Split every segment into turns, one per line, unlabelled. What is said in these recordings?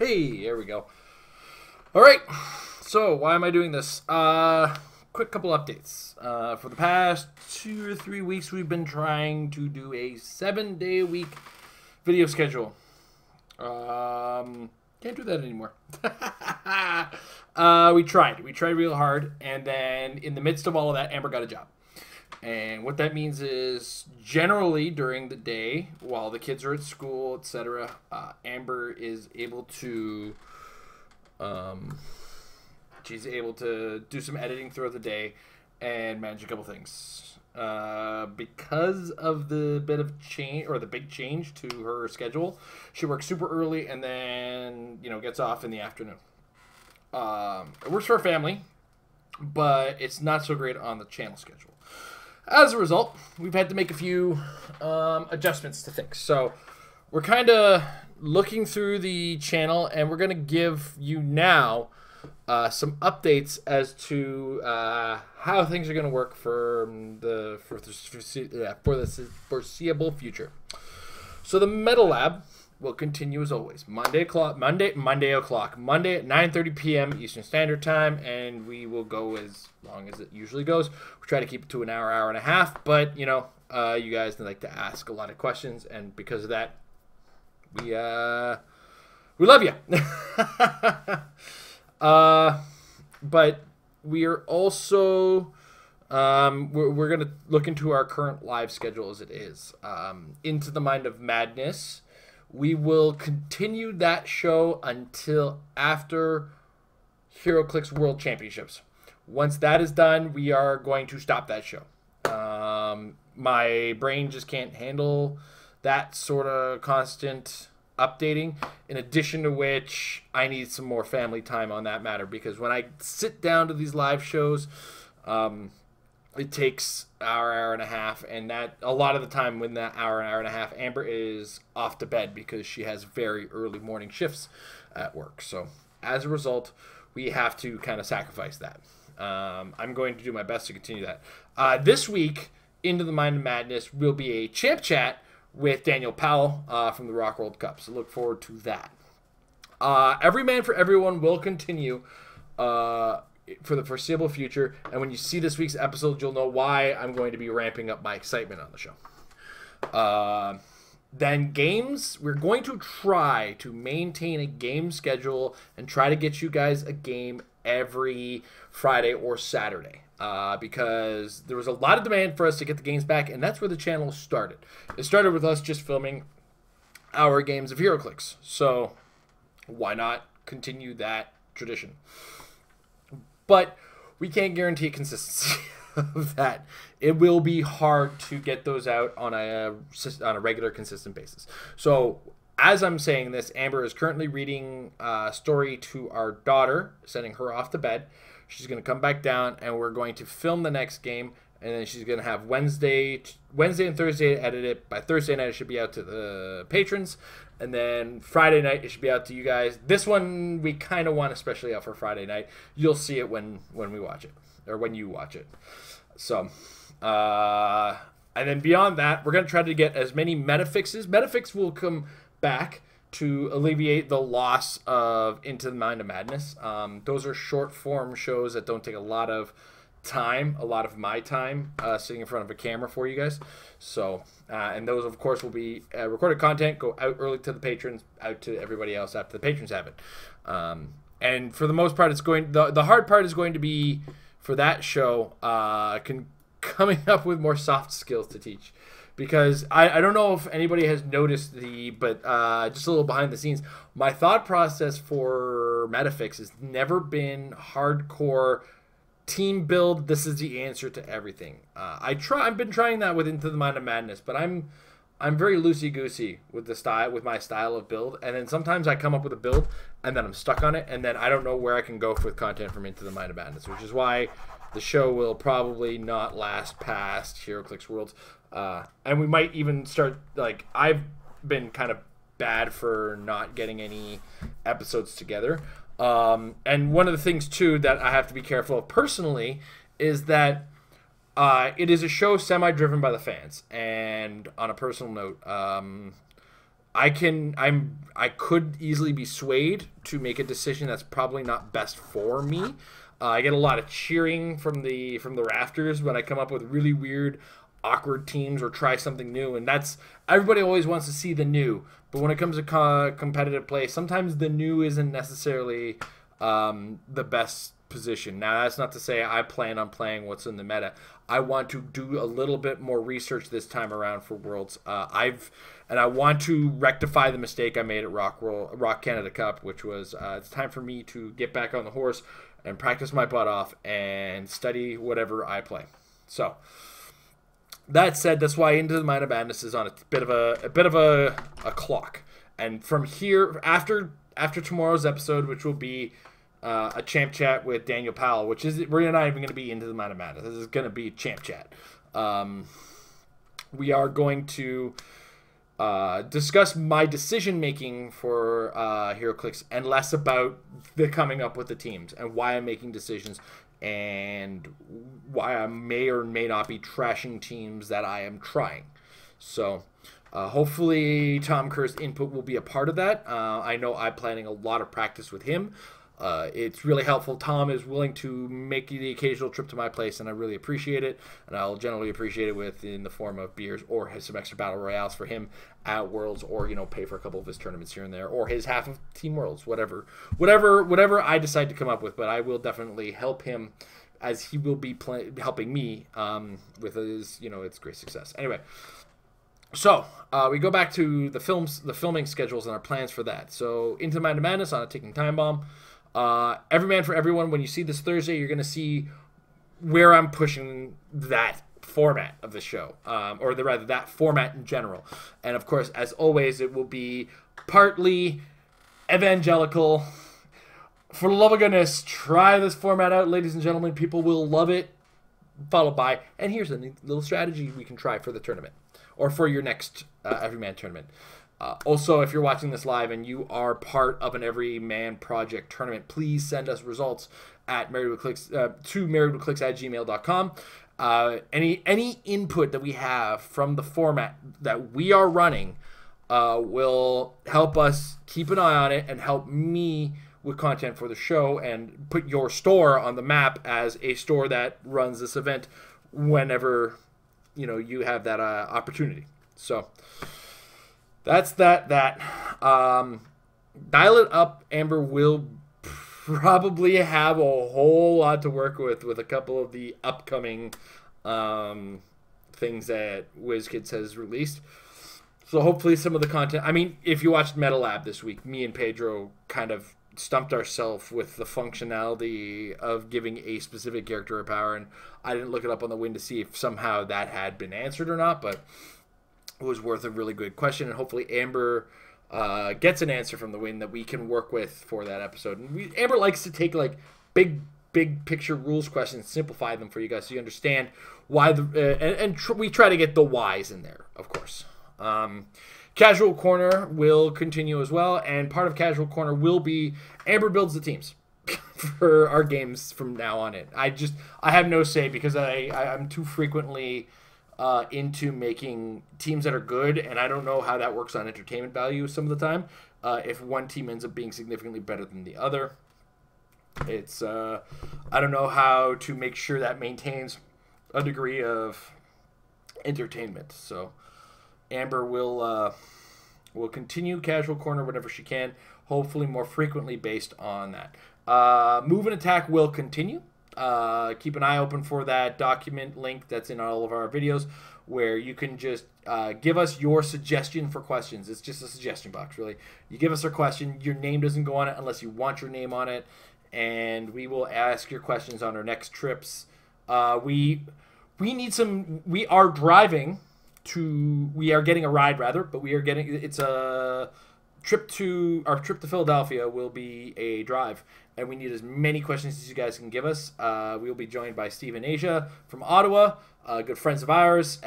Hey, there we go. All right. So why am I doing this? Quick couple updates. For the past 2 or 3 weeks, we've been trying to do a 7-day-a-week video schedule. Can't do that anymore. We tried. We tried real hard, and then in the midst of all of that, Amber got a job. And what that means is generally during the day, while the kids are at school, etc., Amber is able to, she's able to do some editing throughout the day and manage a couple things. Because of the bit of change, or the big change to her schedule, she works super early and then, gets off in the afternoon. It works for her family, but it's not so great on the channel schedule. As a result, we've had to make a few adjustments to things. So we're kind of looking through the channel, and we're going to give you now some updates as to how things are going to work for the foreseeable future. So the Metal Lab will continue as always. Monday at 9:30 p.m. Eastern Standard Time, and we will go as long as it usually goes. We try to keep it to an hour, hour and a half, but you guys like to ask a lot of questions, and because of that, we love you. But we are also we're gonna look into our current live schedule as it is. Into the Mind of Madness. We will continue that show until after Clix World Championships. Once that is done, we are going to stop that show. My brain just can't handle that sort of constant updating, in addition to which I need some more family time on that matter, because when I sit down to these live shows, it takes hour and a half, and that a lot of the time when that hour and a half, Amber is off to bed because she has very early morning shifts at work. So as a result, we have to kind of sacrifice that. I'm going to do my best to continue that. This week, Into the Mind of Madness will be a champ chat with Daniel Powell from the Rock World Cup. So look forward to that. Every Man for Everyone will continue for the foreseeable future, and when you see this week's episode, you'll know why I'm going to be ramping up my excitement on the show. Then games, we're going to try to maintain a game schedule and try to get you guys a game every Friday or Saturday, because there was a lot of demand for us to get the games back, and that's where the channel started. It started with us just filming our games of HeroClix, so why not continue that tradition? But we can't guarantee consistency of that. It will be hard to get those out on a regular, consistent basis. So as I'm saying this, Amber is currently reading a story to our daughter, sending her off to bed. She's going to come back down, and we're going to film the next game, and then she's going to have Wednesday and Thursday to edit it. By Thursday night, it should be out to the patrons, and then Friday night, it should be out to you guys. This one, we kind of want especially out for Friday night. You'll see it when we watch it, or when you watch it. So, and then beyond that, we're going to try to get as many metafixes. Metafix will come back to alleviate the loss of Into the Mind of Madness. Those are short-form shows that don't take a lot of time, a lot of my time sitting in front of a camera for you guys. So and those of course will be recorded content, go out early to the patrons, out to everybody else after the patrons have it. And for the most part, it's going the hard part is going to be for that show coming up with more soft skills to teach, because I don't know if anybody has noticed but just a little behind the scenes, my thought process for Metafix has never been hardcore team build. This is the answer to everything. I've been trying that with Into the Mind of Madness, but I'm very loosey goosey with my style of build, and then sometimes I come up with a build and then I'm stuck on it, and then I don't know where I can go with content from Into the Mind of Madness, which is why the show will probably not last past HeroClix Worlds, and we might even start, like, I've been kind of bad for not getting any episodes together. And one of the things too that I have to be careful of personally is that it is a show semi-driven by the fans. And on a personal note, I could easily be swayed to make a decision that's probably not best for me. I get a lot of cheering from the rafters when I come up with really weird, awkward teams or try something new, and that's everybody always wants to see the new. But when it comes to competitive play, sometimes the new isn't necessarily the best position. Now, that's not to say I plan on playing what's in the meta. I want to do a little bit more research this time around for Worlds. And I want to rectify the mistake I made at Rock Canada Cup, which was it's time for me to get back on the horse and practice my butt off and study whatever I play. So that said, that's why Into the Mind of Madness is on a bit of a clock. And from here, after tomorrow's episode, which will be a champ chat with Daniel Powell, which is we're not even going to be Into the Mind of Madness. This is going to be champ chat. We are going to discuss my decision making for HeroClix and less about the coming up with the teams and why I'm making decisions and why I may or may not be trashing teams that I am trying. So hopefully Tom Kerr's input will be a part of that. I know I'm planning a lot of practice with him. It's really helpful. Tom is willing to make the occasional trip to my place, and I really appreciate it. And I'll generally appreciate it in the form of beers or some extra battle royales for him at Worlds, or pay for a couple of his tournaments here and there, or his half of Team Worlds, whatever I decide to come up with. But I will definitely help him, as he will be helping me with his its great success. Anyway. So, we go back to the filming schedules and our plans for that. So, Into the Mind of Madness on a ticking time bomb. Every Man for Everyone, when you see this Thursday, you're going to see where I'm pushing that format of the show, or rather that format in general. And, of course, as always, it will be partly evangelical. For the love of goodness, try this format out, ladies and gentlemen. People will love it. Followed by, and here's a little strategy we can try for the tournament, or for your next Everyman tournament. Also, if you're watching this live and you are part of an Everyman Project tournament, please send us results at marriedwithclix@gmail.com. Any input that we have from the format that we are running will help us keep an eye on it and help me with content for the show and put your store on the map as a store that runs this event whenever you have that opportunity. So that's that. Dial It Up, Amber will probably have a whole lot to work with a couple of the upcoming things that WizKids has released. So hopefully some of the content, if you watched Metal Lab this week, me and Pedro kind of stumped ourselves with the functionality of giving a specific character a power, and I didn't look it up on the win to see if somehow that had been answered or not, but it was worth a really good question, and hopefully Amber gets an answer from the win that we can work with for that episode. And Amber likes to take big picture rules questions, simplify them for you guys so you understand why we try to get the whys in there, of course. Casual Corner will continue as well, and part of Casual Corner will be Amber builds the teams for our games from now on in. I have no say because I'm too frequently into making teams that are good, and I don't know how that works on entertainment value some of the time. If one team ends up being significantly better than the other, it's I don't know how to make sure that maintains a degree of entertainment. So Amber will continue Casual Corner whenever she can, hopefully more frequently based on that. Move and Attack will continue. Keep an eye open for that document link that's in all of our videos where you can just give us your suggestion for questions. It's just a suggestion box, really. You give us a question. Your name doesn't go on it unless you want your name on it, and we will ask your questions on our next trips. We need some... We are driving... we are getting a ride rather, but it's a trip to Philadelphia will be a drive, and we need as many questions as you guys can give us. We will be joined by Steve and Asia from Ottawa, good friends of ours,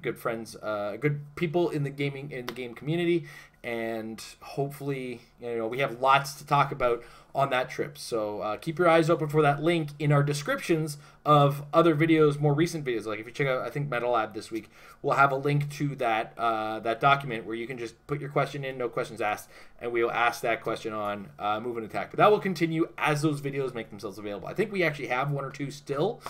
good friends, good people in the game community, and hopefully we have lots to talk about on that trip. So keep your eyes open for that link in our descriptions of other videos, more recent videos. Like if you check out, I think Metal Lab this week, we'll have a link to that that document where you can just put your question in, no questions asked, and we will ask that question on Move and Attack. But that will continue as those videos make themselves available. I think we actually have 1 or 2 still.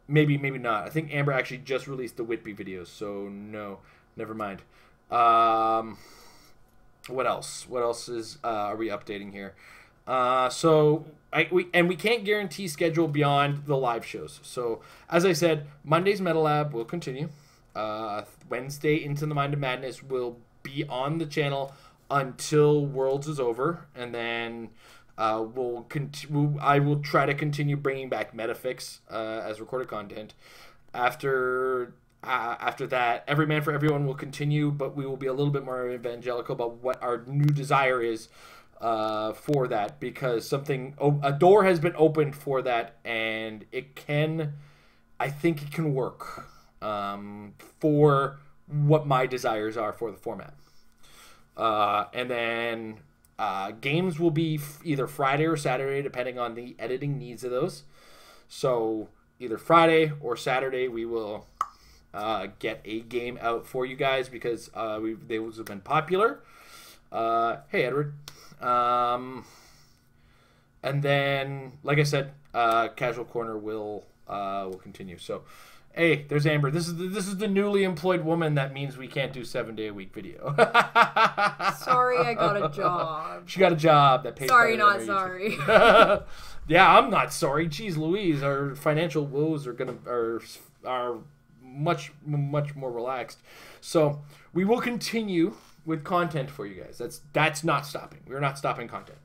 Maybe not. I think Amber actually just released the Whitby videos, so no, never mind. What else? What else is are we updating here? We can't guarantee schedule beyond the live shows. So as I said, Monday's Metal Lab will continue. Wednesday Into the Mind of Madness will be on the channel until Worlds is over, and then I will try to continue bringing back Metafix as recorded content. After that, Every Man for Everyone will continue, but we will be a little bit more evangelical about what our new desire is for that, because a door has been opened for that, and I think it can work for what my desires are for the format. And then games will be either Friday or Saturday, depending on the editing needs of those. So either Friday or Saturday, we will get a game out for you guys, because those have been popular. Hey, Edward. And then, like I said, Casual Corner will continue. So, hey, there's Amber. This is the newly employed woman that means we can't do 7-day-a-week video.
Sorry, I got a job.
She got a job that pays.
Sorry, not sorry.
Yeah, I'm not sorry. Jeez Louise, our financial woes are much more relaxed. So we will continue with content for you guys. That's not stopping. We're not stopping content.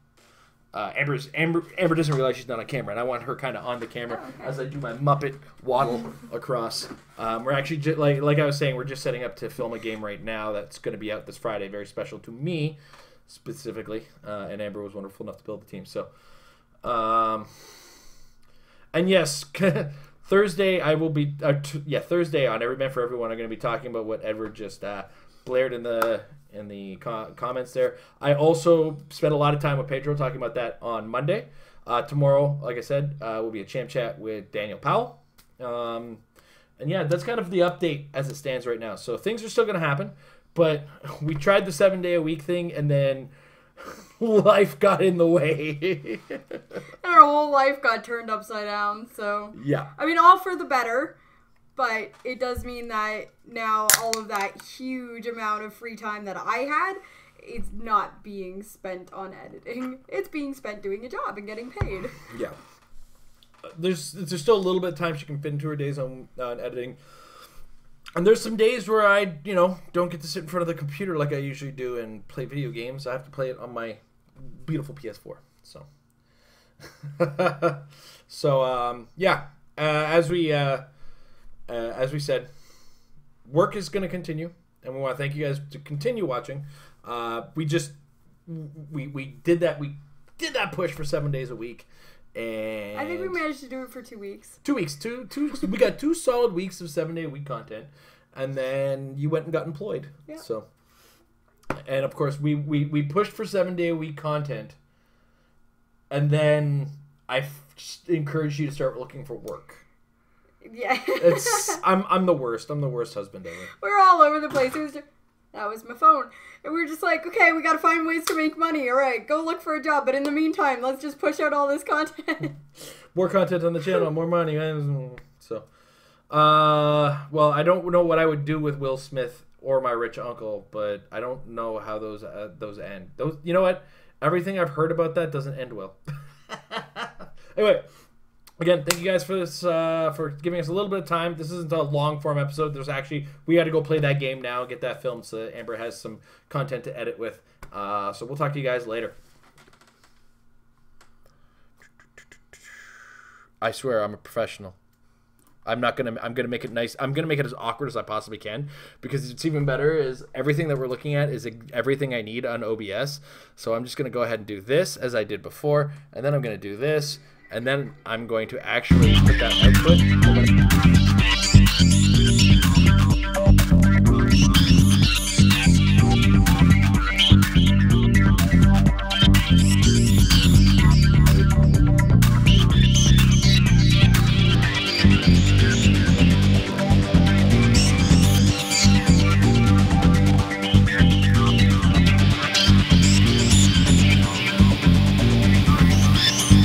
Amber doesn't realize she's not on camera, and I want her kind of on the camera as I do my Muppet waddle across. We're actually like I was saying, we're just setting up to film a game right now that's going to be out this Friday, very special to me specifically. And Amber was wonderful enough to build the team. So, and yes. Thursday, I will be Thursday on Every Man for Everyone. I'm going to be talking about what Edward just blared in the comments there. I also spent a lot of time with Pedro talking about that on Monday. Tomorrow, like I said, will be a champ chat with Daniel Powell. And yeah, that's kind of the update as it stands right now. So things are still going to happen, but we tried the 7-day-a-week thing, and then life got in the way.
And our whole life got turned upside down. So
yeah,
I mean, all for the better, but it does mean that now all of that huge amount of free time that I had, it's not being spent on editing. It's being spent doing a job and getting paid.
Yeah, there's still a little bit of time she can fit into her days on editing. And there's some days where I, don't get to sit in front of the computer like I usually do and play video games. I have to play it on my beautiful PS4. So, yeah. As we said, work is going to continue, and we want to thank you guys to continue watching. We did that. We did that push for 7 days a week. And
I think we managed to do it for 2 weeks.
2 weeks. We got 2 solid weeks of 7-day-a-week content, and then you went and got employed.
Yeah.
So, and of course we pushed for 7-day-a-week content, and then I encouraged you to start looking for work.
Yeah.
I'm the worst. I'm the worst husband ever.
We're all over the place. That was my phone. And we were just like, okay, we got to find ways to make money. All right, go look for a job. But in the meantime, let's just push out all this content.
More content on the channel, more money. So, well, I don't know what I would do with Will Smith or my rich uncle, but I don't know how those end. You know what? Everything I've heard about that doesn't end well. Anyway. Again, thank you guys for this, for giving us a little bit of time. This isn't a long-form episode. We got to go play that game now, get that filmed, so that Amber has some content to edit with. So we'll talk to you guys later. I swear, I'm a professional. I'm gonna make it nice. I'm gonna make it as awkward as I possibly can, because it's even better is everything that we're looking at is everything I need on OBS. So I'm just gonna go ahead and do this as I did before, and then I'm gonna do this. And then I'm going to actually put that output.